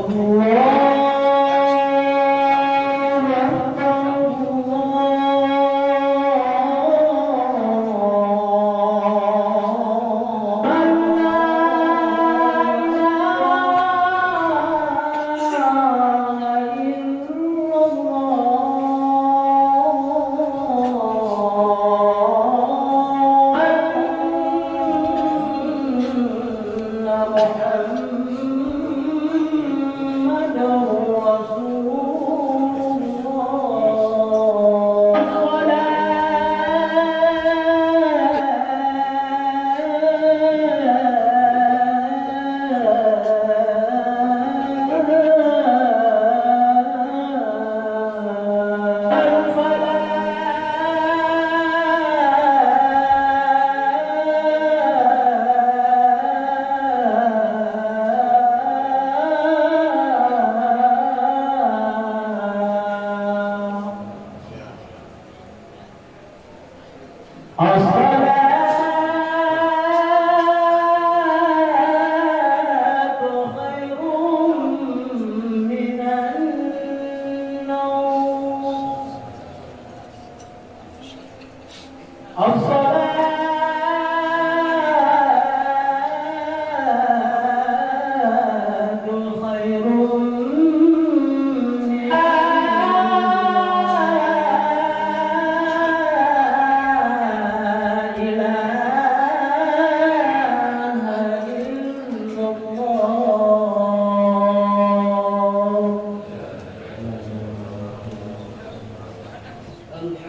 Allah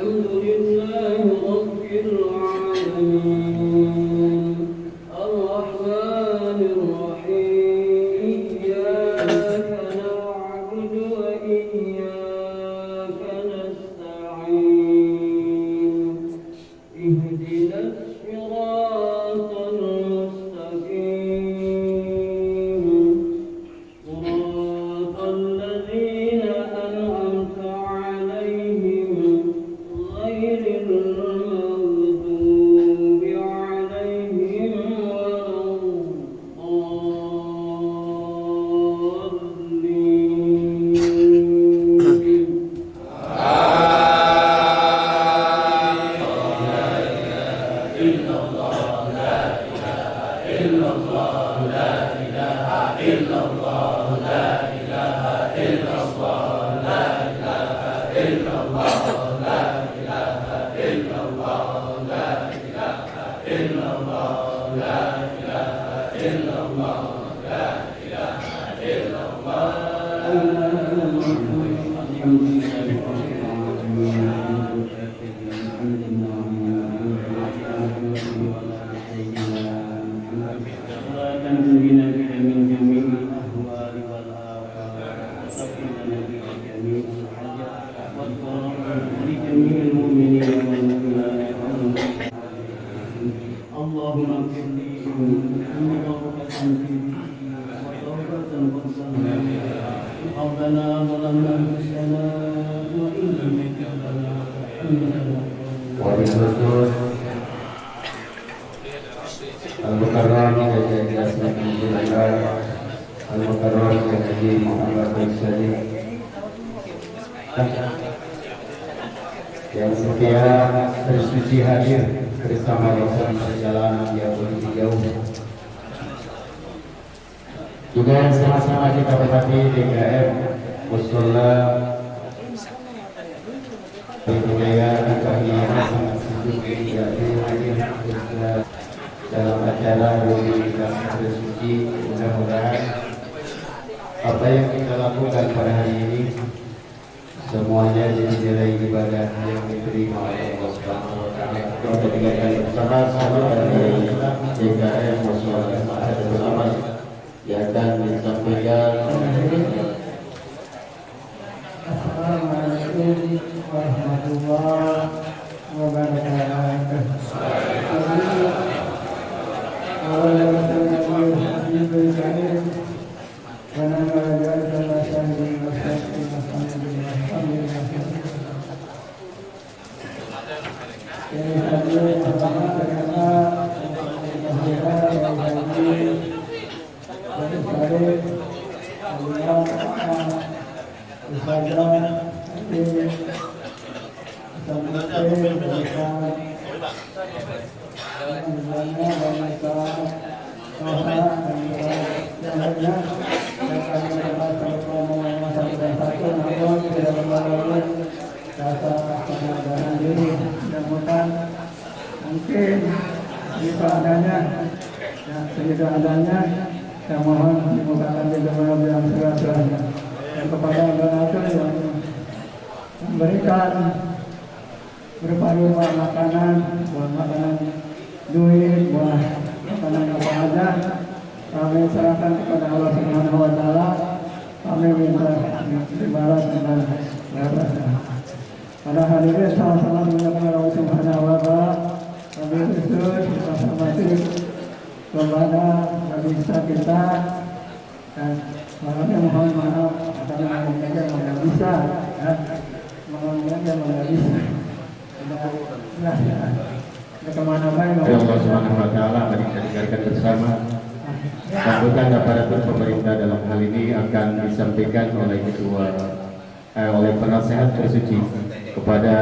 الحمد لله رب العالمين الرحمن الرحيم إياك نعبد وإياك نستعين اهدنا الصراط المستقيم صراط الذين أنعمت عليهم غير المغضوب عليهم ولا الضالين. اللهم اغفر لي ربنا ظلمنا انفسنا وان لم تغفر لنا وبالخصوص المكرم Haji Asnabillah Al-Mukarram Haji Muhammad bin Salim yang setia bersuci hadir bersama rombongan perjalanan yang begitu jauh. Juga sama-sama kita hormati DKM Musyola budaya kekayaan sangat sejuk hadir dalam acara Rukun Bersuci. Mudah-mudahan apa yang kita lakukan pada hari ini semuanya jadi nilai ibadah yang diterima oleh Allah Subhanahu wa taala. Kita tinggalkan bersama-sama dari DKM Musyola bersama yang akan disampaikan. Assalamualaikum warahmatullahi wabarakatuh. Mungkin jika adanya, saya mohon dibukakan pintu maaf yang segera-geranya. Dan kepada donatur yang memberikan berupa makanan, buah makanan duit, buah makanan apa aja, kami serahkan kepada Allah Subhanahu wa taala. Kami minta dibalas dengan balasnya. Pada hari ini sama-sama mengucapkan Allah Subhanahu wa taala. Kami khusus kita hormati kepada bangsa kita dan mohon maaf karena mereka tidak bisa, mohon mereka tidak bisa. Allah Subhanahu wa taala mari kita dengarkan bersama. Sambutan aparatur pemerintah dalam hal ini akan disampaikan oleh oleh penasehat bersuci kepada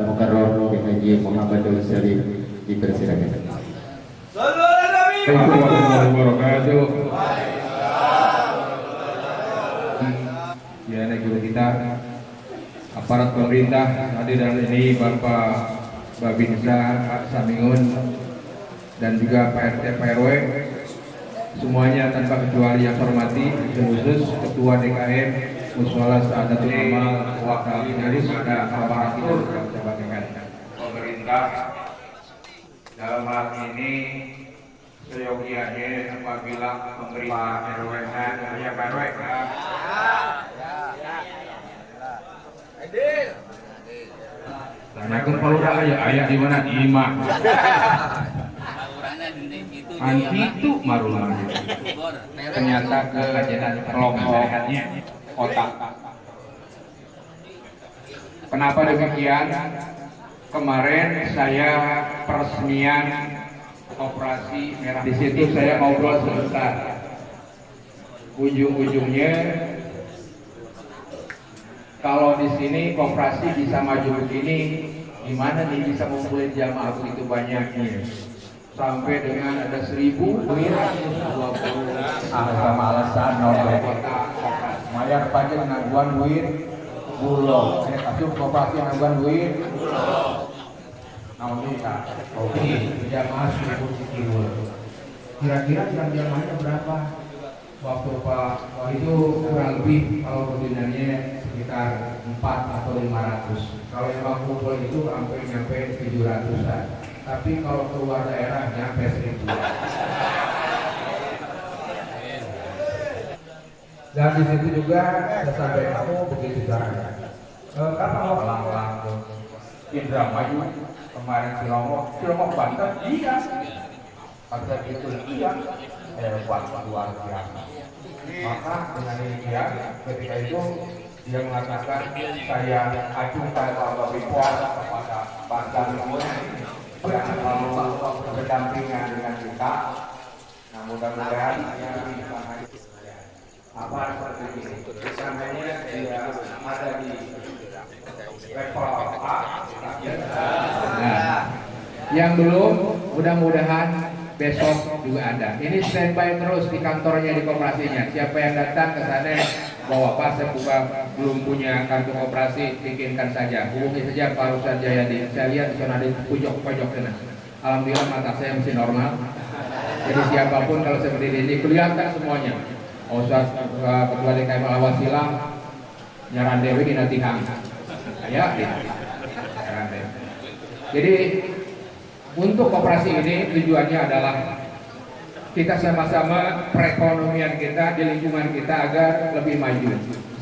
Mukarram Haji Muhammad bin Salim. Dipersilakan. Assalamualaikum warahmatullahi wabarakatuh. Ya, negara kita, aparat pemerintah hadir dalam ini Bapak Babinsa, Pak Samingun, dan juga Pak RT, Pak RW, semuanya tanpa kecuali yang hormati, khusus Ketua DKM Musyola Saadatul Amal, Wakil Finalis, dan Bapak Hakim yang saya banggakan. pemerintah dalam hal ini seyogianya apabila pemerintah RW ya Pak RW tanyakan peluang aja ayah di mana di Imah itu marungan ternyata ke kelompokannya otak. Kenapa demikian? Kemarin saya peresmian operasi merah di situ saya ngobrol sebentar. Ujung-ujungnya kalau di sini koperasi bisa maju begini, gimana nih bisa ngumpulin jamaah begitu banyaknya? Sampai dengan ada 1.000 sama alasan mayar pajak nangguan duit bulog kasus koperasi nangguan duit namun kita oke jamaah 1.000 kira-kira jamaahnya berapa waktu Pak itu kurang lebih kalau berdinarnya sekitar 4 atau 500 kalau yang kumpul itu sampai nyampe 700-an tapi kalau keluar daerah nyampe 1.000. Dan di situ juga sampai kamu begitu caranya. Kalau lang-lang Indramayu kemarin Cilongok Banten iya. Pada itu iya. Buat luar biasa. Maka dengan demikian ketika itu dia mengatakan saya ajukan bahwa puasa kepada Banten kalau berdampingan dengan kita, nah mudah-mudahan yang apa seperti ini, namanya dia ada di level A. Nah, yang belum mudah-mudahan besok juga ada. Ini standby terus di kantornya di koperasinya. Siapa yang datang ke sana bawa pas belum punya kartu koperasi, bikinkan saja. Hubungi saja Pak Ruslan Jayadi. Saya lihat di sana di pojok-pojok sana. Alhamdulillah mata saya masih normal. Jadi siapapun kalau seperti ini kelihatan semuanya. Ustaz Ketua DKM Al Wasilah nyaran Dewi di Natihang. Ya, nyaran Dewi. Jadi untuk koperasi ini tujuannya adalah kita sama-sama perekonomian kita di lingkungan kita agar lebih maju.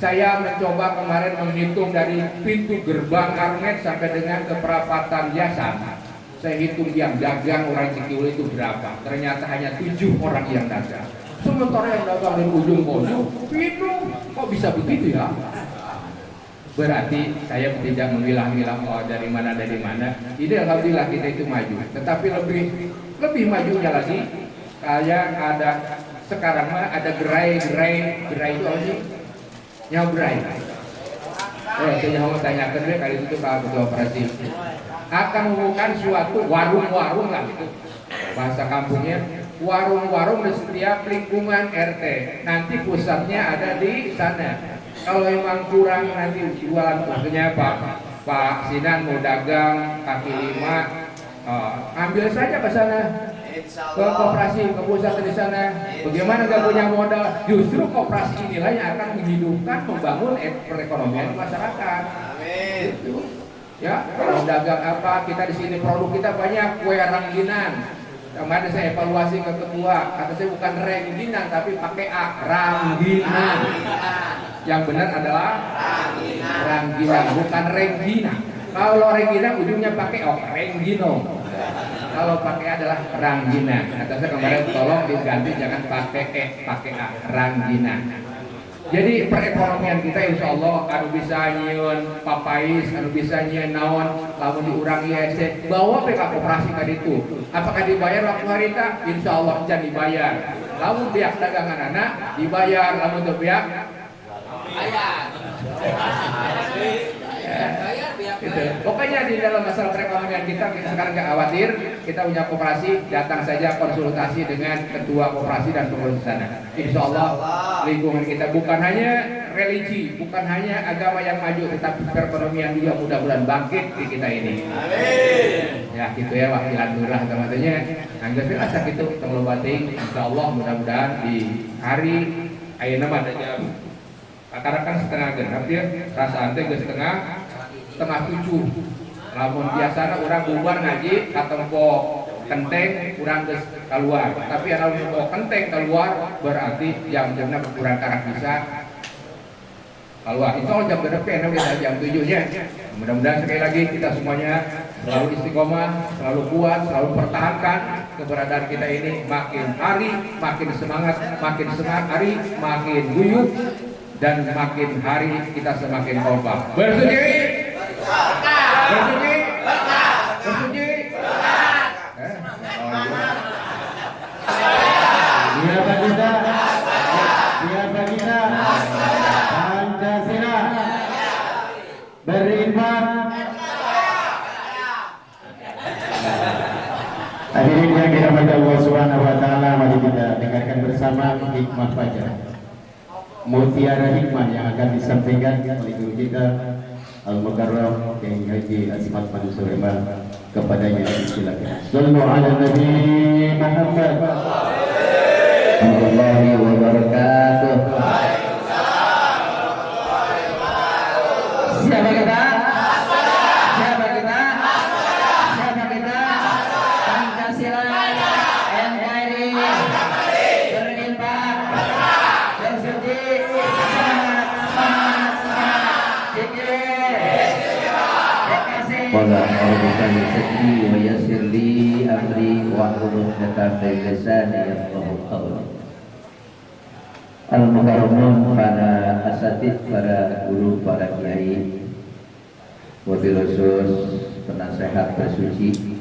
Saya mencoba kemarin menghitung dari pintu gerbang Armet sampai dengan ke perapatan Yasan. Saya hitung yang dagang orang Cikiul itu berapa. Ternyata hanya 7 orang yang dagang. Sementara yang dagang dari ujung ke ujung, itu kok bisa begitu ya? Berarti saya tidak memilah-milah dari mana. Ini alhamdulillah kita itu maju. Tetapi lebih majunya lagi, kayak ada sekarang mah ada gerai itu apa sih? Nyabrai. Saya mau tanyakan deh kali itu Pak Ketua Operasi. Akan membuka suatu warung-warung lah itu bahasa kampungnya. Warung-warung di setiap lingkungan RT. Nanti pusatnya ada di sana. Kalau memang kurang nanti jualan maksudnya Pak Sinan mau dagang kaki 5, ambil saja ke sana ke koperasi, ke pusat di sana. Bagaimana gak punya modal? Justru koperasi inilah yang akan menghidupkan, membangun perekonomian masyarakat. Amin. Ya, kalau dagang apa kita di sini produk kita banyak kue rangginan. Kemarin saya evaluasi ke ketua, kata saya bukan rengginan tapi pakai A, rangginan. Yang benar adalah rangginan, bukan renggina. Kalau renggina ujungnya pakai O, renggino. Kalau pakai adalah ranggina. Kata saya kemarin tolong diganti jangan pakai E, pakai A, ranggina. Jadi perekonomian kita insya Allah anu bisa nyieun papais, anu bisa nyieun naon, lamun diurang ISC, bawa PK koperasi ka ditu. Apakah dibayar waktu harita? Insya Allah jangan dibayar. Lamun biak dagangan anak dibayar, lamun teu biak bayar. Gitu. Pokoknya di dalam masalah perekonomian kita sekarang nggak khawatir. Kita punya koperasi, datang saja konsultasi dengan ketua koperasi dan pengurus sana. Insya Allah lingkungan kita bukan hanya religi, bukan hanya agama yang maju, tetapi perekonomian juga mudah-mudahan bangkit di kita ini. Amin. Ya gitu ya wakilan lurah teman-temannya. Anggapnya asa gitu tong bating. Insya Allah mudah-mudahan di hari ayeuna mah ada jam. Karena kan setengah genap dia, rasa ante ke setengah 6:30 Lamun biasana orang bubar ngaji katempo kenteng kurang geus keluar. Tapi anu mau kenteng keluar berarti jam-jamna kurang karang bisa keluar. Insya Allah jam genep enak kita jam 7 nya. Mudah-mudahan sekali lagi kita semuanya selalu istiqomah, selalu kuat, selalu pertahankan keberadaan kita ini. Makin hari makin semangat hari makin guyup dan makin hari kita semakin kompak. Bersetuju? Bersetuju? Bersetuju? Siapa kita? Siapa kita? Pancasila beriman. Hadirin yang dirahmati Allah Subhanahu wa taala, mari kita dengarkan bersama hikmah fajar. Mutiara hikmah yang akan disampaikan oleh guru kita Al-Mukarram Kiai Haji Asmat Madu Sulaiman. Kepadanya silakan. Sallu ala Nabi Muhammad. Warahmatullahi wabarakatuh. Siapa kita? Siapa kita? Siapa kita? Pancasila NKRI beriman bersuci semangat Qala a'udzubillahi min wa yassir li amri wa hlul 'uqdatam min lisani yafqahu qawli. Al-mukarramun, para asatid, para guru, para kiai, wabil khusus penasehat bersuci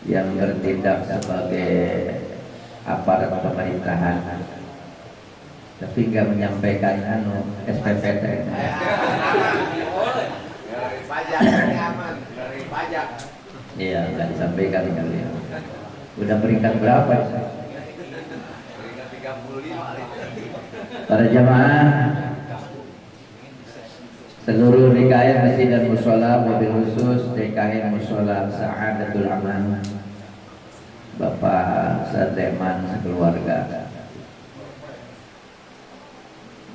yang bertindak sebagai aparat pemerintahan tapi nggak menyampaikan SPPT. Pajak. Iya, nggak disampaikan kali ya. Udah peringkat berapa? Peringkat 35. Para jamaah seluruh DKM Masjid dan Mushola, mobil khusus DKM Mushola Sa'adatul Aman, Bapak Sademan sekeluarga,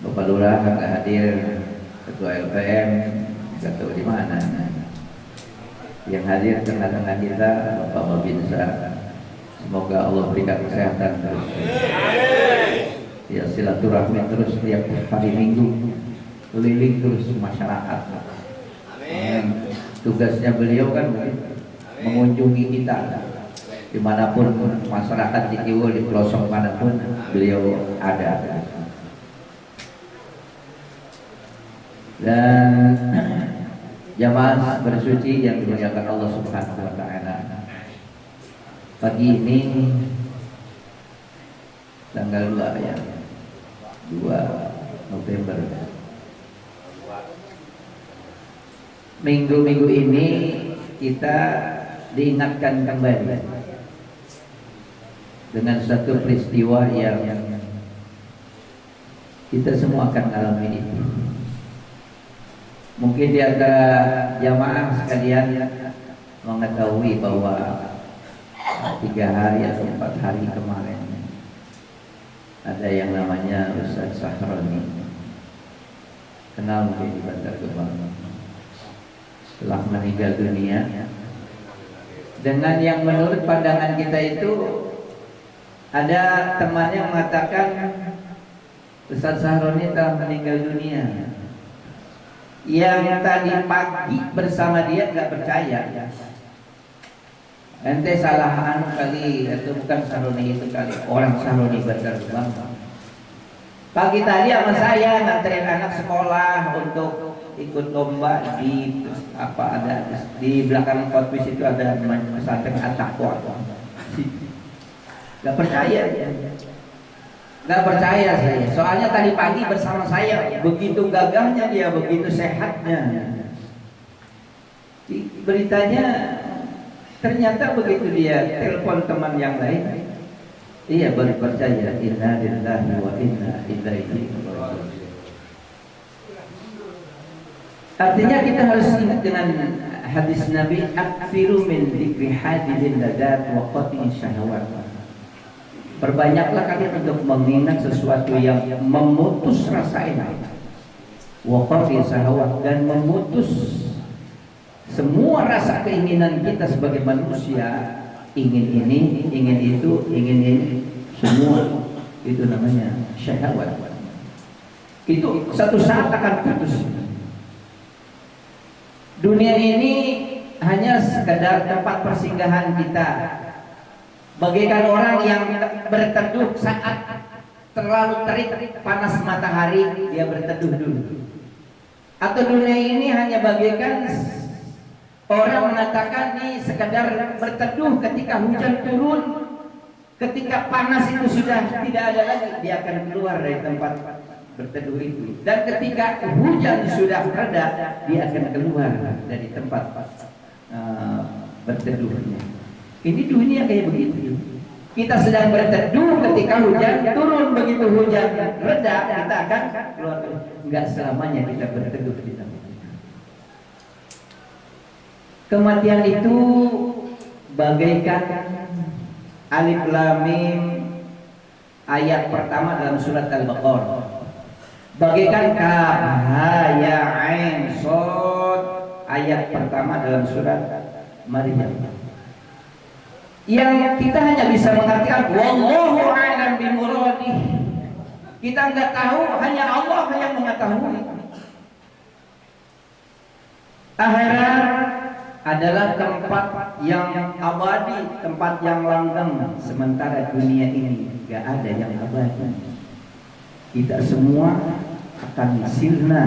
Bapak Lurah nggak hadir, Ketua LPM nggak tahu di mana. Yang hadir tengah-tengah kita Bapak Babinsa, semoga Allah berikan kesehatan terus. Ya, silaturahmi terus tiap hari Minggu, keliling terus masyarakat. Amin. Tugasnya beliau kan mengunjungi kita dimanapun masyarakat di Kiwul, di pelosok manapun beliau ada. Dan jamaah bersuci yang dimuliakan Allah Subhanahu wa taala. Pagi ini tanggal 2 ya. 2 November. Minggu-minggu ini kita diingatkan kembali dengan satu peristiwa yang kita semua akan alami itu. Mungkin di antara jamaah sekalian mengetahui bahwa 3 hari atau 4 hari kemarin ada yang namanya Ustaz Sahroni, kenal mungkin di Bantar Gebang, telah meninggal dunia dengan yang menurut pandangan kita itu ada temannya mengatakan Ustaz Sahroni telah meninggal dunia. Yang tadi pagi bersama dia nggak percaya. Ente salah kali, itu bukan Sahroni itu kali, orang Sahroni Bantar Gebang. Pagi tadi sama saya nganterin anak sekolah untuk ikut lomba di di belakang Kotwis itu ada pesantren At-Taqwa. Gak percaya dia. Gak percaya saya. Soalnya tadi pagi bersama saya, begitu gagahnya dia, begitu sehatnya. Beritanya ternyata begitu dia telepon teman yang lain, iya baru percaya. Inna lillahi wa inna ilaihi raji'un. Artinya kita harus ingat dengan hadis Nabi, aktsiru min dzikri hadilin ladat wa qati'in syahawat. Perbanyaklah kalian untuk mengingat sesuatu yang memutus rasa enak, wa qati'in syahawat, dan memutus Semua rasa keinginan kita sebagai manusia, ingin ini, ingin itu, ingin ini, semua itu namanya syahwat. Itu satu saat akan putus. Dunia ini hanya sekedar tempat persinggahan kita, bagaikan orang yang berteduh saat terlalu terik panas matahari, dia berteduh dulu. Atau dunia ini hanya bagaikan orang mengatakan ini sekedar berteduh ketika hujan turun, ketika panas itu sudah tidak ada lagi, dia akan keluar dari tempat berteduh itu. Dan ketika hujan sudah reda, dia akan keluar dari tempat berteduhnya. Ini dunia kayak begitu. Kita sedang berteduh ketika hujan turun, begitu hujan reda kita akan keluar. Enggak selamanya kita berteduh di tempat itu. Kematian itu bagaikan alif lam mim ayat pertama dalam surat Al-Baqarah. Bagaikan kaf ha ya ain shad ayat pertama dalam surat Maryam. Yang kita hanya bisa mengartikan wallahu a'lam bimuradih. Kita enggak tahu, hanya Allah yang mengetahui. Akhirat adalah tempat yang abadi, tempat yang langgeng, sementara dunia ini enggak ada yang abadi. Kita semua akan sirna.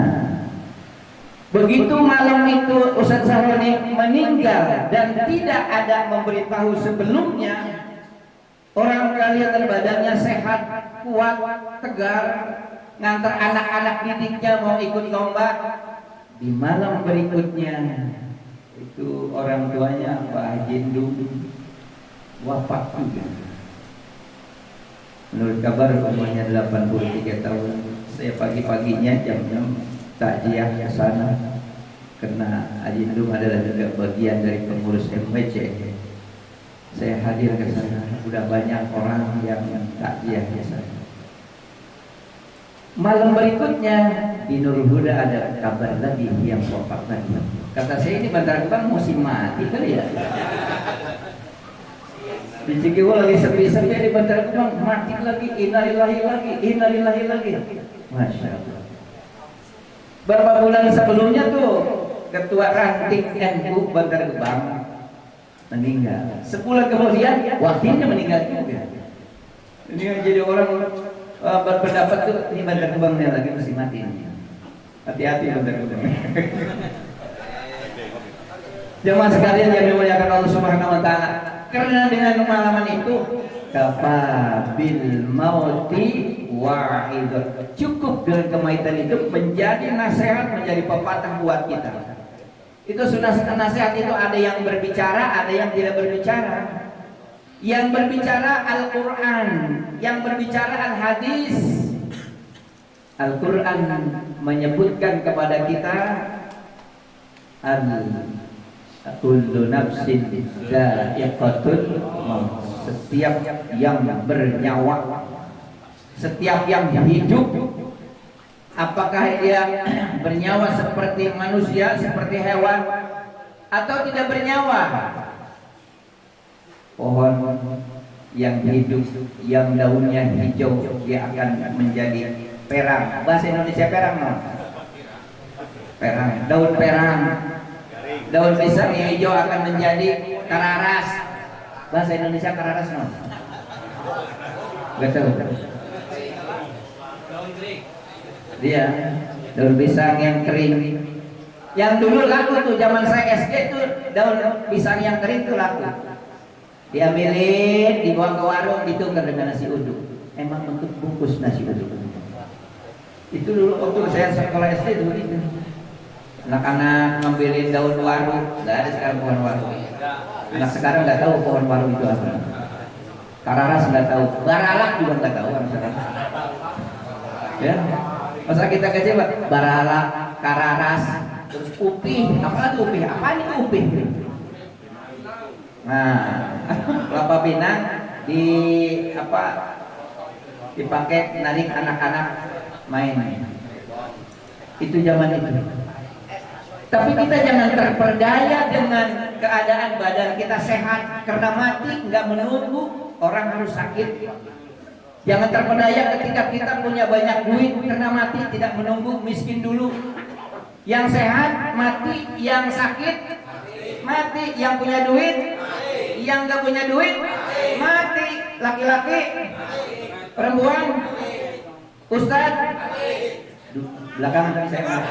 Begitu malam itu Ustaz Sahroni meninggal dan tidak ada memberitahu sebelumnya, orang kalian badannya sehat, kuat, tegar, ngantar anak-anak didiknya mau ikut lomba. Di malam berikutnya itu orang tuanya Pak Haji Ndung wafat juga. Menurut kabar umurnya 83 tahun. Saya pagi-paginya jam-jam takziah ke sana karena Haji Ndung adalah juga bagian dari pengurus MWC. Saya hadir ke sana, sudah banyak orang yang takziah ke sana. Malam berikutnya di Nurul Huda ada kabar lagi yang wafat lagi. Kata saya ini Bantar Gebang musim mati kali ya. Di Cikiwo lagi sepi-sepi, di Bantar Gebang mati lagi, innalillahi lagi, innalillahi lagi. Masya Allah. Beberapa bulan sebelumnya tuh ketua ranting NU Bantar Gebang meninggal. Sebulan kemudian wakilnya meninggal juga. Ini yang jadi orang berpendapat tuh ini Bantar Gebang lagi mesti mati. Hati-hati Bantar Gebang. Jemaah sekalian yang dimuliakan Allah Subhanahu wa taala. Karena dengan pengalaman itu kafabil mauti wa'idh. Cukup dengan kematian itu menjadi nasihat, menjadi pepatah buat kita. Itu sudah nasihat itu ada yang berbicara, ada yang tidak berbicara. Yang berbicara Al-Quran, yang berbicara Al-Hadis. Al-Quran menyebutkan kepada kita kullu nafsin dha'iqatul maut. Setiap yang bernyawa, setiap yang hidup, apakah dia bernyawa seperti manusia, seperti hewan, atau tidak bernyawa? Pohon yang hidup, yang daunnya hijau, dia akan menjadi perang. Bahasa Indonesia perang, no? Perang, daun perang. Daun pisang yang hijau akan menjadi kararas. Bahasa Indonesia kararas, no? Gak tahu. Dia daun pisang yang kering. Yang dulu laku tuh zaman saya SD tuh daun pisang yang kering tuh laku. Diambilin, dibawa ke warung, ditukar dengan nasi uduk. Emang bentuk bungkus nasi uduk. Itu dulu waktu saya sekolah SD itu begitu. Anak-anak ngambilin daun waru, nggak ada sekarang pohon waru. Anak sekarang nggak tahu pohon waru itu apa. Kararas nggak tahu, baralak juga nggak tahu orang sekarang. Ya, masa kita kecil baralak, kararas, terus upih, apa tuh upih? Apa ini upih? Nah, kelapa pinang di apa? Dipakai narik anak-anak main. Itu zaman itu. Tapi kita jangan terperdaya dengan keadaan badan kita sehat, karena mati nggak menunggu orang harus sakit. Jangan terpedaya ketika kita punya banyak duit, karena mati tidak menunggu miskin dulu. Yang sehat mati, yang sakit mati, yang punya duit, yang nggak punya duit mati, laki-laki, perempuan, ustadz, belakang saya.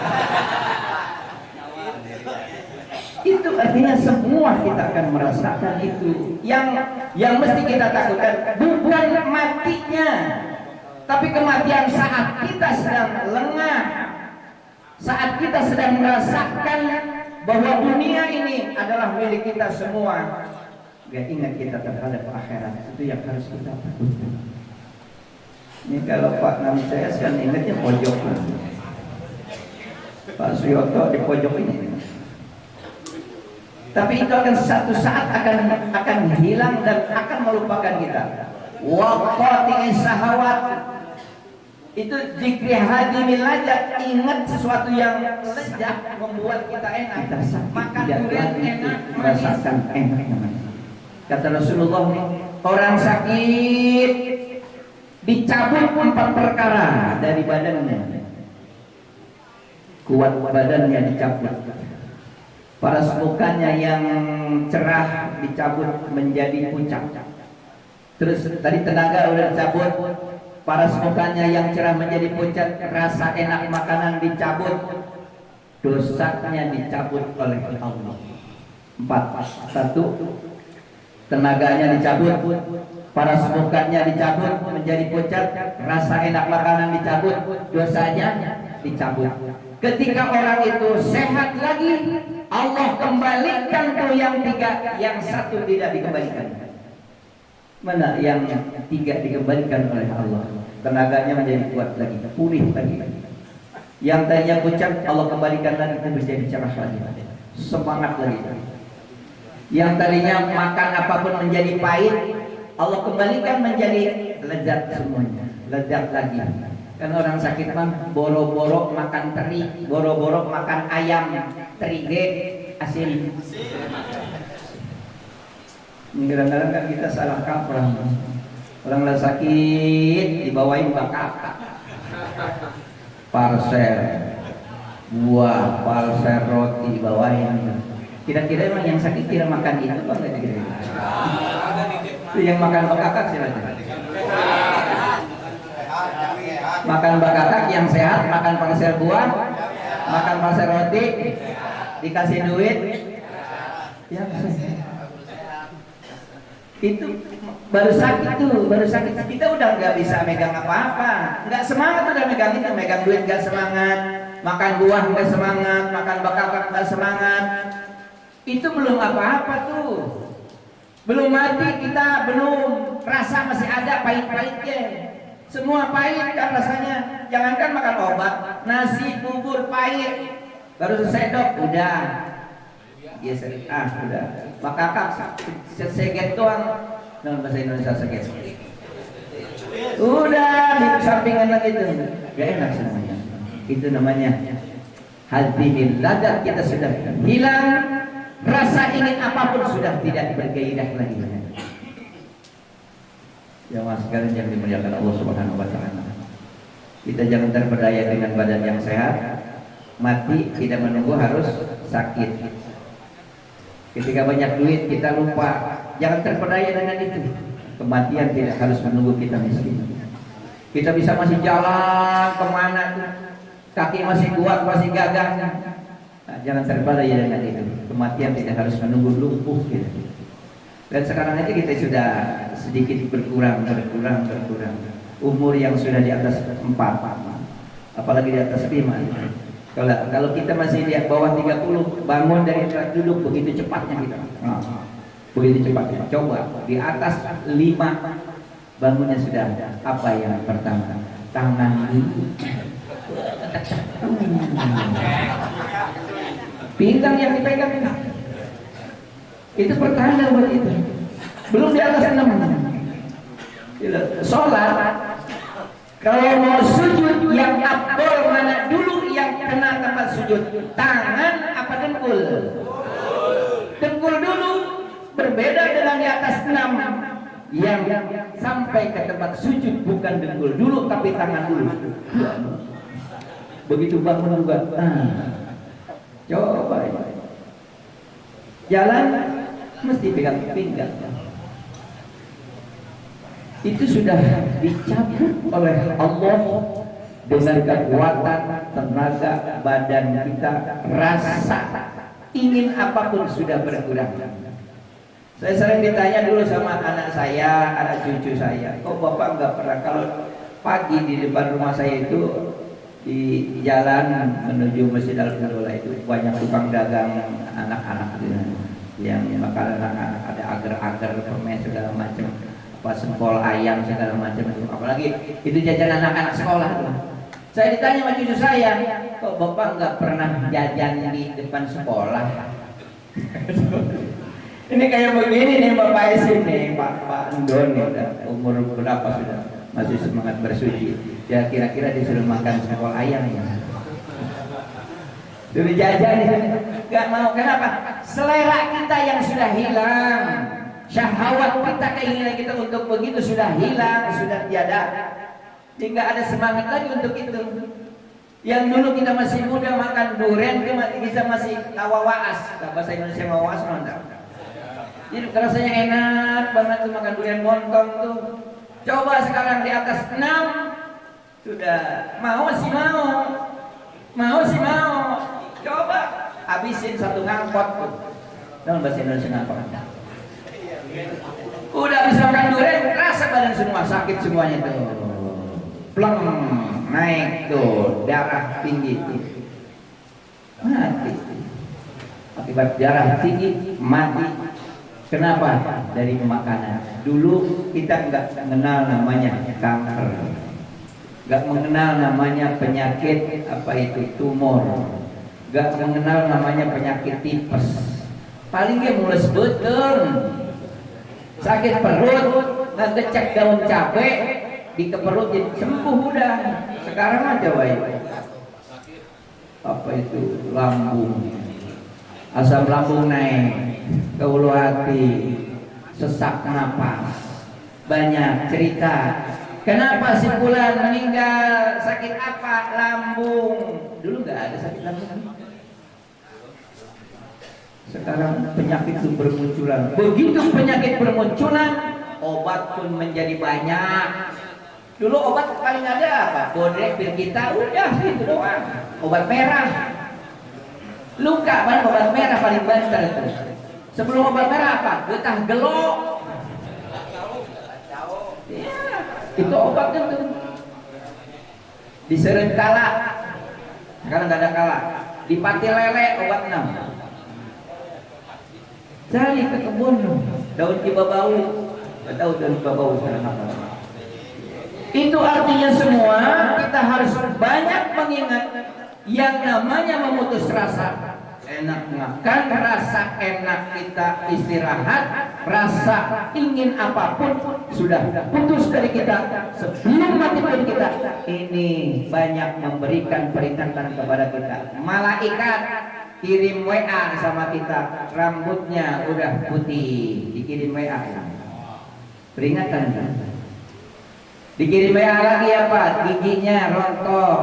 Itu artinya semua kita akan merasakan itu. Yang mesti kita takutkan bukan matinya, tapi kematian saat kita sedang lengah, saat kita sedang merasakan bahwa dunia ini adalah milik kita semua. Gak ingat kita terhadap akhirat, itu yang harus kita takutkan. Ini kalau Pak Nam saya sekarang ingatnya pojok, Pak Suyoto di pojok ini. Tapi itu akan satu saat akan hilang dan akan melupakan kita. Waqati'is sahawat, itu zikri hadimil ladzat, ingat sesuatu yang lezat membuat kita enak, makan durian enak, merasakan enak namanya. Kata Rasulullah, orang sakit dicabut 4 perkara dari badannya. Kuat badannya dicabut, paras mukanya yang cerah dicabut menjadi pucat. Terus tadi tenaga udah dicabut, paras mukanya yang cerah menjadi pucat, rasa enak makanan dicabut, dosanya dicabut oleh Allah. 4. 1. Tenaganya dicabut, paras mukanya dicabut menjadi pucat, rasa enak makanan dicabut, dosanya dicabut. Ketika orang itu sehat lagi, Allah kembalikan tuh yang 3, yang 1 tidak dikembalikan. Mana yang 3 dikembalikan oleh Allah? Tenaganya menjadi kuat lagi, pulih lagi. Yang tadinya pucat, Allah kembalikan lagi menjadi cerah lagi, semangat lagi. Yang tadinya makan apapun menjadi pahit, Allah kembalikan menjadi lezat semuanya, lezat lagi. Kan orang sakit mah boro-boro makan teri, boro-boro makan ayam, terige, asin. Kadang-kadang kan kita salah kaprah. Orang lagi sakit dibawain bakaka, parcel buah, parcel roti dibawain. Kira-kira emang yang sakit tidak makan itu apa enggak kira-kira? Yang makan bakakak silakan. Makan bakakak yang sehat, makan parcel buah, makan parcel roti, dikasih duit, yang sehat. Itu baru sakit tuh, baru sakit. Kita udah nggak bisa megang apa-apa, nggak semangat udah megang itu, megang duit nggak semangat, makan buah nggak semangat, makan bakakak nggak semangat. Itu belum apa-apa tuh, belum mati kita, belum rasa masih ada pahit-pahitnya. Semua pahit kan rasanya. Jangankan makan obat, nasi bubur pahit, baru selesai dok, udah. Yes, udah. Bakakak seget doang, dalam bahasa Indonesia seget. Udah di sampingan lagi itu, gak enak semuanya. Itu namanya hadimil ladzat, kita sudah hilang. Rasa ingin apapun sudah tidak bergairah lagi. Jamaah sekalian yang dimuliakan Allah Subhanahu wa taala. Kita jangan terpedaya dengan badan yang sehat. Mati tidak menunggu harus sakit. Ketika banyak duit kita lupa. Jangan terpedaya dengan itu. Kematian tidak harus menunggu kita miskin. Kita bisa masih jalan kemana tuh, kaki masih kuat, masih gagah. Nah, jangan terpedaya dengan itu. Kematian tidak harus menunggu lumpuh gitu. Dan sekarang aja kita sudah sedikit berkurang. Umur yang sudah di atas 4, apalagi di atas 5. Kalau kita masih di bawah 30, bangun dari tempat duduk begitu cepatnya kita. Begitu cepatnya. Coba di atas 5 bangunnya sudah apa yang pertama? Tangan dulu. Pinggang yang dipegang itu pertanda buat itu. Belum di atas 6. Sholat kalau mau sujud yang afdol mana dulu, yang kena tempat sujud, tangan apa dengkul? Dengkul dulu, berbeda dengan di atas 6 yang sampai ke tempat sujud bukan dengkul dulu tapi tangan dulu. Begitu bangun juga. Coba jalan mesti pegang pinggang. Itu sudah dicabut oleh Allah dengan kekuatan tenaga badan kita, rasa ingin apapun sudah berkurang. Saya sering ditanya dulu sama anak saya, anak cucu saya, kok bapak nggak pernah kalau pagi di depan rumah saya itu di jalan menuju Masjid Al-Fadlah itu banyak tukang dagang anak-anak yang makan anak-anak, ada agar-agar, permen segala macam, apa sempol ayam segala macam itu, apalagi itu jajan anak-anak sekolah tuh. Saya ditanya sama cucu saya, kok bapak nggak pernah jajan di depan sekolah? Ini kayak begini nih Bapak Esim nih, Pak Endon nih, udah umur berapa sudah masih semangat bersuci. Ya kira-kira disuruh makan sempol ayam ya. Suruh jajan nggak mau. Kenapa? Selera kita yang sudah hilang, syahwat kita, keinginan kita untuk begitu sudah hilang, sudah tiada. Jadi nggak ada semangat lagi untuk itu. Yang dulu kita masih muda makan durian, kita masih tawawaas. Bahasa Indonesia wawas mantap. Jadi rasanya enak banget tuh makan durian montong tuh. Coba sekarang di atas 6 sudah mau sih mau. Coba habisin satu ngangkot tuh. Dalam bahasa Indonesia ngangkot. Udah bisa makan durian, rasa badan semua sakit semuanya tuh. Pleng naik tuh, darah tinggi tuh. Mati. Akibat darah tinggi mati. Kenapa? Dari makanan. Dulu kita nggak mengenal namanya kanker, nggak mengenal namanya penyakit apa itu tumor, nggak mengenal namanya penyakit tipes. Paling dia mules betul, sakit perut, ngecek daun cabai dikeperut jadi sembuh udah. Sekarang aja baik. Apa itu lambung, asam lambung naik, ke ulu hati, sesak napas, banyak cerita. Kenapa si fulan meninggal, sakit apa? Lambung. Dulu nggak ada sakit lambung. Sekarang penyakit itu bermunculan. Begitu penyakit bermunculan, obat pun menjadi banyak. Dulu obat paling ada apa? Bodrek, pil kita, udah itu doang. Obat merah. Luka, paling obat merah paling banter itu. Sebelum obat merah apa? Getah gelok. Ya, itu obatnya tuh. Diseret kala. Sekarang nggak ada kala. Di pati lele obat 6. Cari ke kebun daun cibabau. Nggak tahu daun cibabau sekarang apa. Itu artinya semua kita harus banyak mengingat yang namanya memutus rasa. Enak makan, rasa enak kita istirahat, rasa ingin apapun sudah putus dari kita sebelum mati pun kita. Ini banyak memberikan peringatan kepada kita. Malaikat kirim WA sama kita, rambutnya udah putih, dikirim WA. Peringatan kan? Dikirim WA lagi apa? Giginya rontok.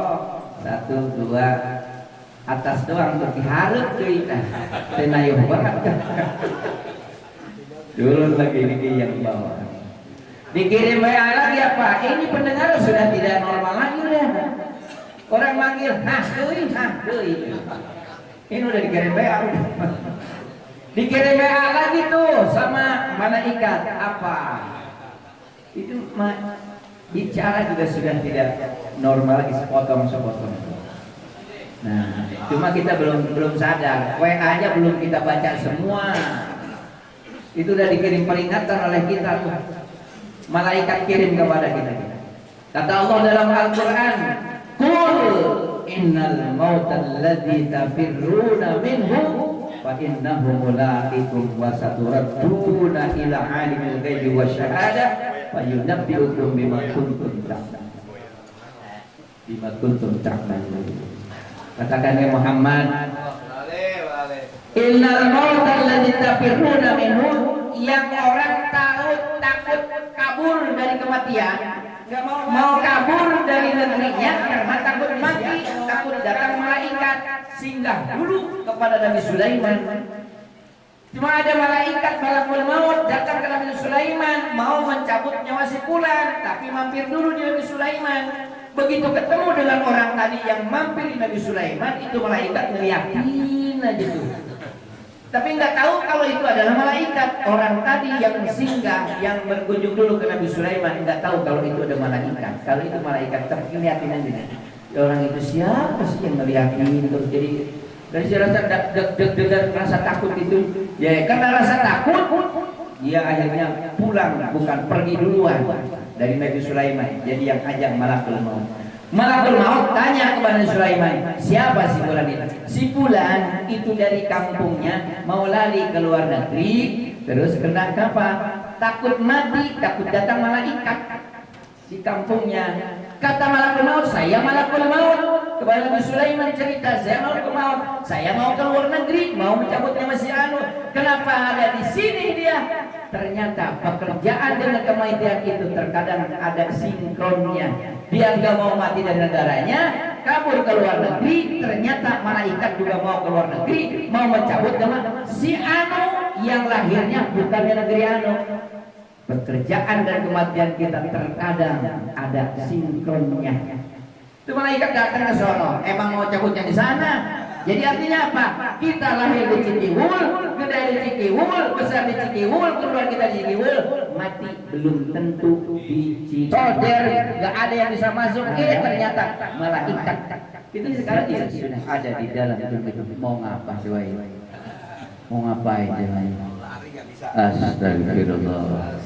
1, 2 atas doang tuh diharap cerita tenayuh banget. Turun lagi gigi yang bawah. Dikirim WA lagi apa? Ini pendengar sudah tidak normal lagi udah. Orang manggil, deui. Ini udah dikirim WA. Dikirim WA lagi tuh sama malaikat apa? Itu bicara juga sudah tidak normal lagi, sepotong. Nah, cuma kita belum sadar. WA-nya belum kita baca semua. Itu udah dikirim peringatan oleh kita tuh. Malaikat kirim kepada kita. Kata Allah dalam Al-Qur'an, "Qul innal mautal ladzi tafirruna minhu fa innahu mulaqikum wa saturadduna ila alimil ghaibi wasyahadah fa yunabbi'ukum bima kuntum ta'malun." Katakan ya Muhammad, Innal mauta alladzi tafirruna minhu, yang orang takut kabur dari kematian, mau kabur dari negerinya karena takut mati, takut datang malaikat singgah dulu kepada Nabi Sulaiman. Cuma ada malaikat malakul maut datang ke Nabi Sulaiman mau mencabut nyawa si fulan, tapi mampir dulu di Nabi Sulaiman. Begitu ketemu dengan orang tadi yang mampir di Nabi Sulaiman, itu malaikat ngeliatin aja tuh. Tapi nggak tahu kalau itu adalah malaikat. Orang tadi yang singgah, yang berkunjung dulu ke Nabi Sulaiman, nggak tahu kalau itu ada malaikat. Kalau itu malaikat, terlihatin aja. Orang itu siapa sih yang ngeliatin terus jadi dari rasa deg-degan, rasa takut itu. Ya karena rasa takut, dia akhirnya pulang, bukan pergi duluan dari Nabi Sulaiman. Jadi yang ajak malakul maut. Malakul maut tanya kepada Sulaiman, siapa si fulan itu? Si fulan itu dari kampungnya mau lari ke luar negeri, terus kena apa? Takut mati, takut datang malaikat di kampungnya. Kata malakul maut, saya malakul maut. Kepada Nabi Sulaiman cerita, saya malakul maut. Saya mau ke luar negeri, mau mencabutnya masih anu. Kenapa ada di sini dia? Ternyata pekerjaan dengan kematian itu terkadang ada sinkronnya. Dia nggak mau mati dari negaranya, kabur ke luar negeri. Ternyata malaikat juga mau ke luar negeri, mau mencabut dengan si anu yang lahirnya bukan di negeri anu. Pekerjaan dan kematian kita terkadang ada sinkronnya. Itu malaikat datang ke sono, emang mau cabutnya di sana. Jadi artinya apa? Kita lahir di Cikiwul, gede di Cikiwul, besar di Cikiwul, keluar kita di Cikiwul, mati belum tentu di Cicoder. Gak ada yang bisa masuk. Ternyata malaikat. Itu sekarang sudah ada di dalam tubuh. Mau ngapa coba? Mau ngapain jangan? Astagfirullah.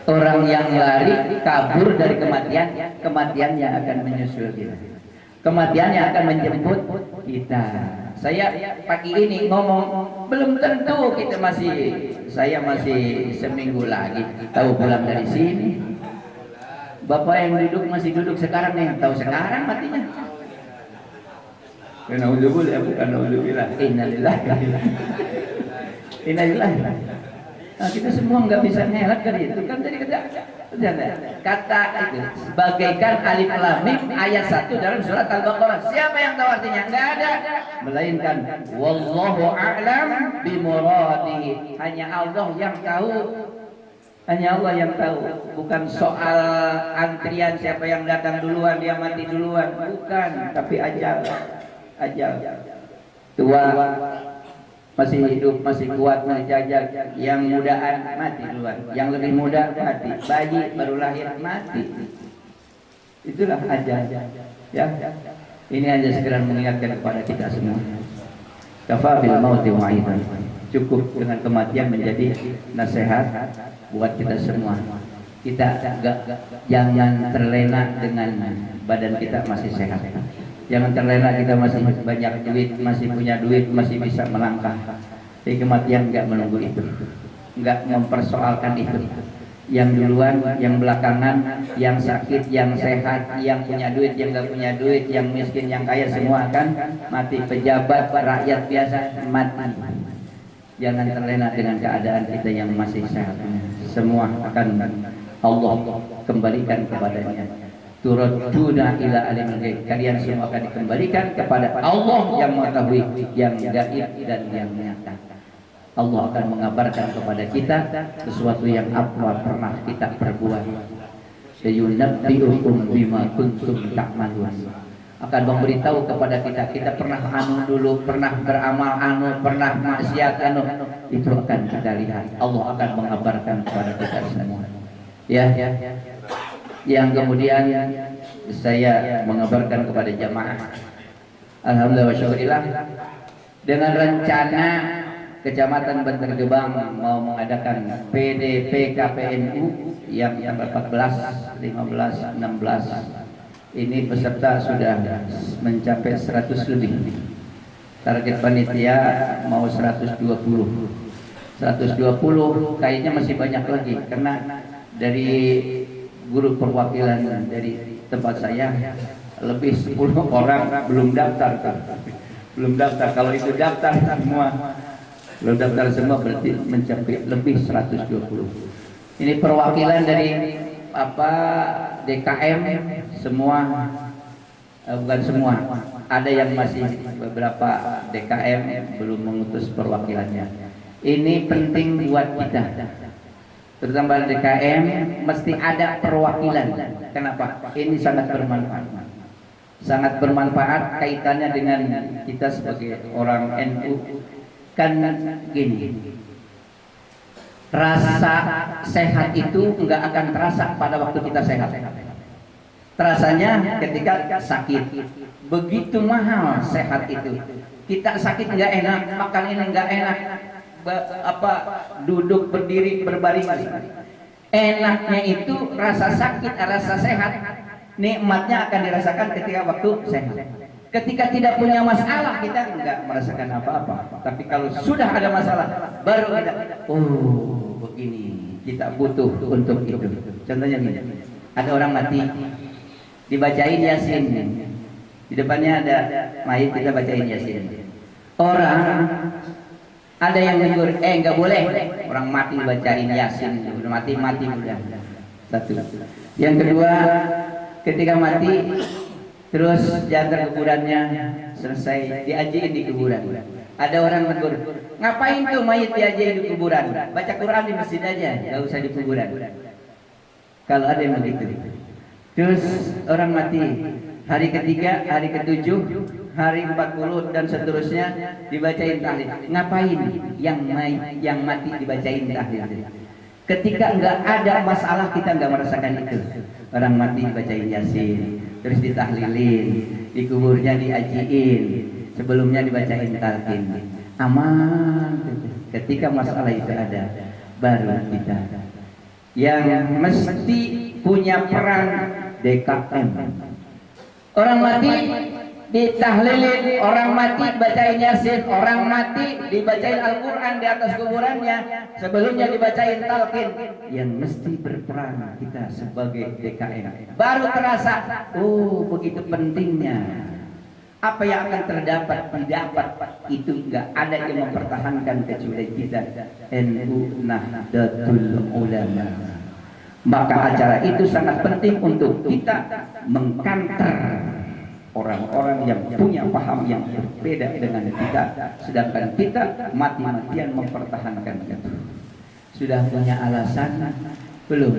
Orang yang lari kabur dari kematian, kematian yang akan menyusul kita. Kematian yang akan menjemput kita. Saya pagi ini ngomong, belum tentu kita saya masih seminggu lagi tahu pulang dari sini. Bapak yang masih duduk sekarang nih, tahu sekarang matinya. Naudzubillah, bukan naudzubillah. Innalillahi. Innalillahi. Nah, kita semua nggak bisa ngelak dari itu kan tadi kata itu bagaikan alif lam mim ayat 1 dalam surat Al-Baqarah. Siapa yang tahu artinya? Nggak ada, melainkan wallahu a'lam bimuradihi. Hanya Allah yang tahu. Hanya Allah yang tahu. Bukan soal antrian siapa yang datang duluan dia mati duluan, bukan, tapi ajal. Tua masih hidup, masih kuat, masih jajak. Yang mudaan mati duluan, yang lebih muda mati, bayi baru lahir mati. Itulah ajal. Ya, ini hanya segera mengingatkan kepada kita semua. Kafa bil mauti wa'idan. Cukup dengan kematian menjadi nasihat buat kita semua. Kita jangan terlena dengan badan kita masih sehat. Jangan terlena kita masih banyak duit, masih punya duit, masih bisa melangkah. Tapi kematian enggak menunggu itu, enggak mempersoalkan itu. Yang duluan, yang belakangan, yang sakit, yang sehat, yang punya duit, yang enggak punya duit, yang miskin, yang kaya, semua akan mati. Pejabat, rakyat biasa mati. Jangan terlena dengan keadaan kita yang masih sehat. Semua akan Allah kembalikan kepadanya. Turaduna ila alimul ghaib. Kalian semua akan dikembalikan kepada Allah yang mengetahui yang gaib dan yang nyata. Allah akan mengabarkan kepada kita sesuatu yang apa pernah kita perbuat. Yunabbi'ukum bima kuntum ta'malun. Akan memberitahu kepada kita pernah anu dulu, pernah beramal anu, pernah maksiat anu, itu akan kita lihat. Allah akan mengabarkan kepada kita semua. Ya. Yang kemudian saya mengabarkan kepada jamaah, alhamdulillah wa syukurillah, dengan rencana Kecamatan Bantar Gebang mau mengadakan PDP KPNU yang tanggal 14, 15, 16. Ini peserta sudah mencapai 100 lebih. Target panitia mau 120. 120 kayaknya masih banyak lagi karena dari guru perwakilan dari tempat saya lebih 10 orang belum daftar. Belum daftar. Kalau itu daftar semua Belum daftar semua berarti mencapai lebih 120. Ini perwakilan dari DKM semua, bukan semua. Ada yang masih beberapa DKM belum mengutus perwakilannya. Ini penting buat kita. Terutama DKM mesti ada perwakilan. Kenapa? Ini sangat bermanfaat. Sangat bermanfaat kaitannya dengan kita sebagai orang NU. Kan gini, rasa sehat itu nggak akan terasa pada waktu kita sehat. Terasanya ketika sakit. Begitu mahal sehat itu. Kita sakit nggak enak, makan ini nggak enak, duduk berdiri berbaring. Enaknya itu rasa sakit, rasa sehat. Nikmatnya akan dirasakan ketika waktu sehat. Ketika tidak punya masalah kita nggak merasakan apa-apa. Tapi kalau sudah ada masalah, baru kita, oh begini, kita butuh untuk itu. Contohnya gini, ada orang mati, dibacain Yasin. Di depannya ada mayit, kita bacain Yasin. Orang ada yang negur, nggak boleh, orang mati dibacain Yasin, udah mati udah. Satu. Yang kedua, ketika mati terus diantar kuburannya selesai, diajiin di kuburan. Ada orang negur, ngapain tuh mayit diajiin di kuburan? Baca Quran di masjid aja, nggak usah di kuburan. Kalau ada yang begitu. Terus orang mati hari ketiga, hari ketujuh, hari 40 dan seterusnya dibacain tahlil. Ngapain yang mati dibacain tahlil? Ketika nggak ada masalah kita nggak merasakan itu. Orang mati dibacain Yasin, terus ditahlilin, di kuburnya diajiin, sebelumnya dibacain talqin. Aman. Ketika masalah itu ada, baru kita yang mesti punya peran DKM. Orang mati ditahlilin, orang mati bacain Yasin, orang mati dibacain Al-Quran di atas kuburannya, sebelumnya dibacain talqin. Yang mesti berperan kita sebagai DKM. Baru terasa, oh begitu pentingnya. Apa yang akan didapat itu enggak ada yang mempertahankan kecuali kita, NU Nahdlatul Ulama. Maka acara itu sangat penting untuk kita mengkanter orang-orang yang punya paham yang berbeda dengan kita, sedangkan kita mati-matian mempertahankan itu. Sudah punya alasan belum?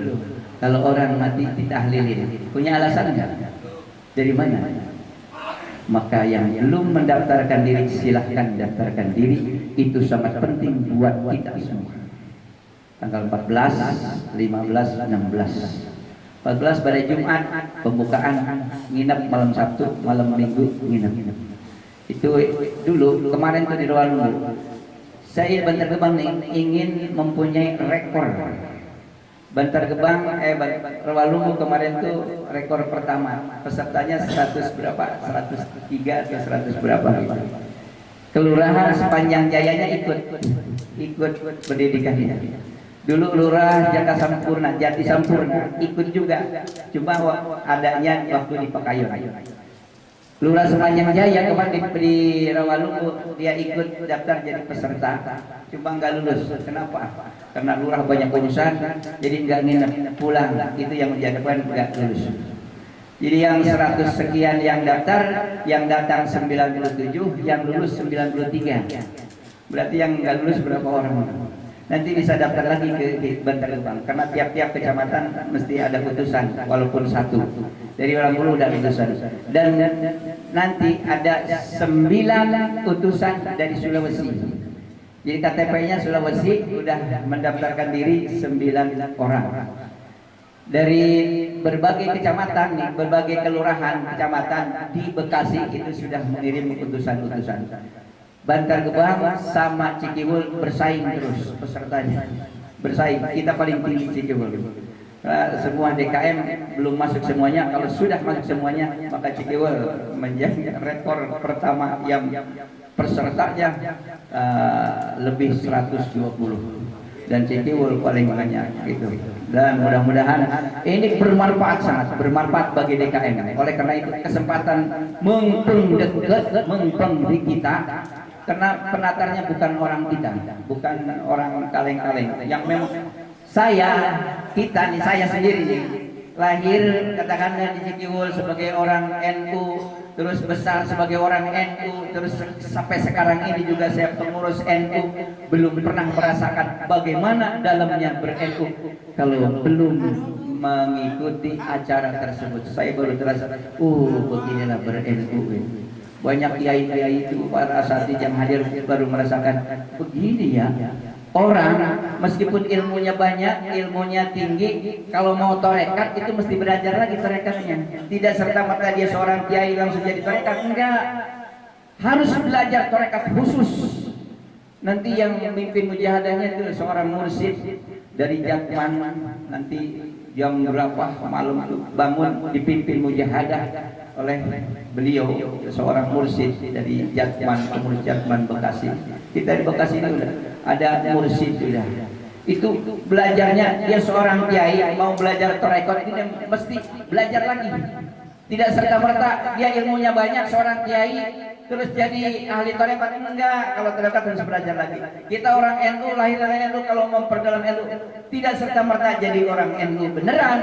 Kalau orang mati ditahlilin, punya alasan enggak? Dari mana? Maka yang belum mendaftarkan diri silahkan daftarkan diri. Itu sangat penting buat kita semua. Tanggal 14, 15, 16. 14 pada Jumat pembukaan, nginep malam Sabtu, malam Minggu nginep. Itu dulu kemarin tuh di Rawalumbu. Saya Bantar Gebang ingin mempunyai rekor. Bantar Gebang Rawalumbu kemarin tuh rekor pertama. Pesertanya 100 berapa? 103 atau 100 berapa gitu. Kelurahan sepanjang jayanya ikut pendidikannya. Dulu Lurah Jati Sampurna ikut juga, cuma adanya waktu di Pekayun. Lurah Sepanjang Jaya kemarin di Rawalumbu dia ikut daftar jadi peserta, cuma nggak lulus. Kenapa? Karena Lurah banyak urusan, jadi nggak nginep, pulang. Itu yang menjadikan nggak lulus. Jadi yang 100 sekian yang daftar, yang datang 97, yang lulus 93. Berarti yang nggak lulus berapa orang? Nanti bisa daftar lagi ke Bantar Gebang, karena tiap-tiap kecamatan mesti ada putusan, walaupun satu. Dari orang dulu udah putusan. Dan nanti ada 9 utusan dari Sulawesi. Jadi KTP-nya Sulawesi udah mendaftarkan diri 9 orang. Dari berbagai kecamatan nih, berbagai kelurahan kecamatan di Bekasi itu sudah mengirim utusan-utusan. Bantar Gebang sama Cikiwul bersaing terus pesertanya, bersaing. Kita paling tinggi Cikiwul. Semua DKM belum masuk semuanya. Kalau sudah masuk semuanya, maka Cikiwul menjadi rekor pertama yang pesertanya lebih 120 dan Cikiwul paling banyak gitu. Dan mudah-mudahan ini bermanfaat, sangat bermanfaat bagi DKM. Oleh karena itu kesempatan mengpeng di kita karena penatarnya bukan orang kita, bukan orang kaleng-kaleng. Yang memang kita nih, saya sendiri nih, lahir katakanlah di Cikiwul sebagai orang NU, terus besar sebagai orang NU, terus sampai sekarang ini juga saya pengurus NU, belum pernah merasakan bagaimana dalamnya ber-NU kalau belum mengikuti acara tersebut. Saya baru terasa, beginilah ber-NU. Banyak kiai-kiai itu, para asatidz yang hadir baru merasakan begini ya. Orang meskipun ilmunya banyak, ilmunya tinggi, kalau mau torekat itu mesti belajar lagi torekatnya. Tidak serta-merta dia seorang kiai langsung jadi torekat, enggak. Harus belajar torekat khusus. Nanti yang memimpin mujahadahnya itu seorang mursyid dari Jakman. Nanti jam berapa malam itu bangun dipimpin mujahadah oleh beliau, seorang mursyid dari Jakman, pengurus Jakman Bekasi. Kita di Bekasi itu udah ada mursyid sudah. Itu belajarnya, dia seorang kiai mau belajar torekot ini mesti belajar lagi. Tidak serta-merta dia ilmunya banyak seorang kiai terus jadi ahli torekot, enggak. Kalau torekot harus belajar lagi. Kita orang NU, lahir dari NU, kalau memperdalam NU tidak serta-merta jadi orang NU beneran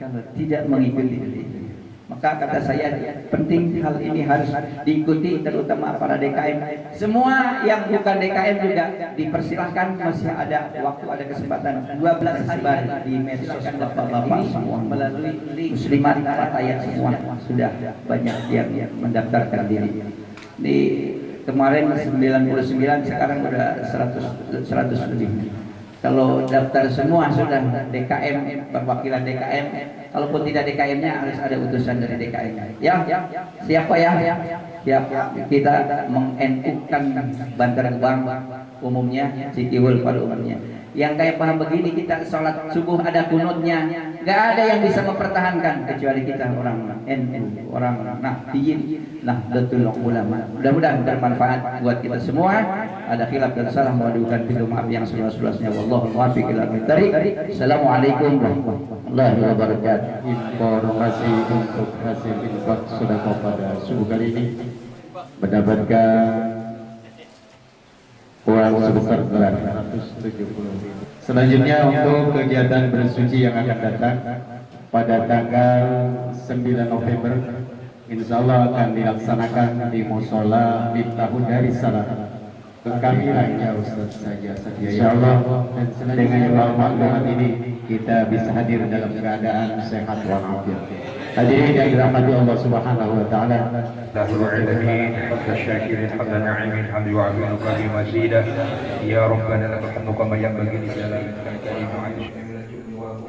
kalau tidak mengikuti itu. Maka kata saya penting hal ini harus diikuti, terutama para DKM. Semua yang bukan DKM juga dipersilahkan, masih ada waktu, ada kesempatan. 12 sebar di medsos bapak-bapak semua melalui Muslimat Fatayat semua sudah banyak yang mendaftarkan diri. Di kemarin 99, sekarang udah 100 lebih. Kalau daftar semua sudah DKM, perwakilan DKM. Kalaupun tidak DKM-nya harus ada utusan dari DKM. Ya, siapa ya? Siap. Kita meng-NU-kan Bantar Gebang umumnya, Cikiwul pada umumnya. Yang kayak paham begini, kita sholat subuh ada kunutnya, nggak ada yang bisa mempertahankan kecuali kita orang NU, orang Nahdliyin, Nahdlatul Ulama. Mudah-mudahan bermanfaat buat kita semua. Ada khilaf dan salah, mohon pintu maaf yang seluas-luasnya. Wallahu muwaffiq ila aqwamit. Assalamualaikum warahmatullahi wabarakatuh. Informasi untuk hasil infak sedekah pada subuh kali ini mendapatkan uang sebesar 870.000. Selanjutnya untuk kegiatan bersuci yang akan datang pada tanggal 9 November, insya Allah akan dilaksanakan di Musola Miftahul Darussalam. Kami hanya Ustaz saja setia, insya Allah. Dan dengan maklumat ini kita bisa hadir dalam keadaan sehat walafiat. Hadirin yang dirahmati Allah Subhanahu wa taala. Lahul alamin, hamda syakirin, hamda na'imin, hamdu wa'adunuka bimazidah. Ya Rabbana lakal hamdu kama yanbaghi li jalalikal karim wa 'ala syamilati wa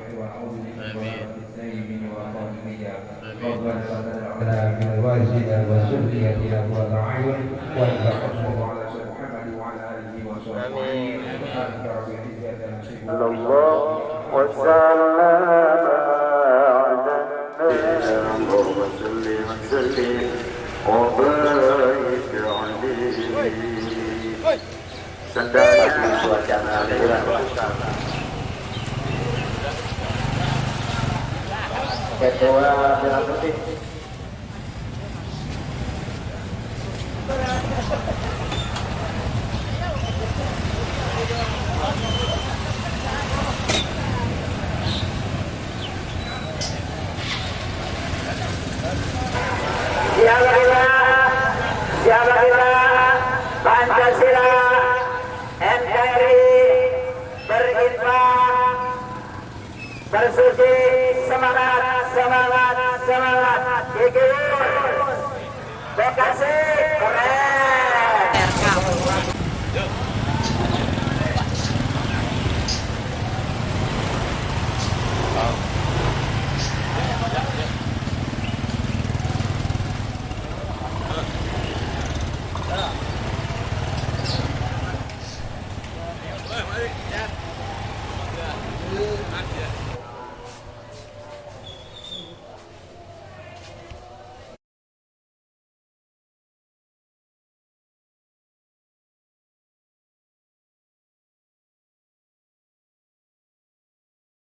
Ketua Dewan Putih. Siapa kita Pancasila NKRI berinfak bersuci, semangat Cikiwul Bekasi keren. Balik.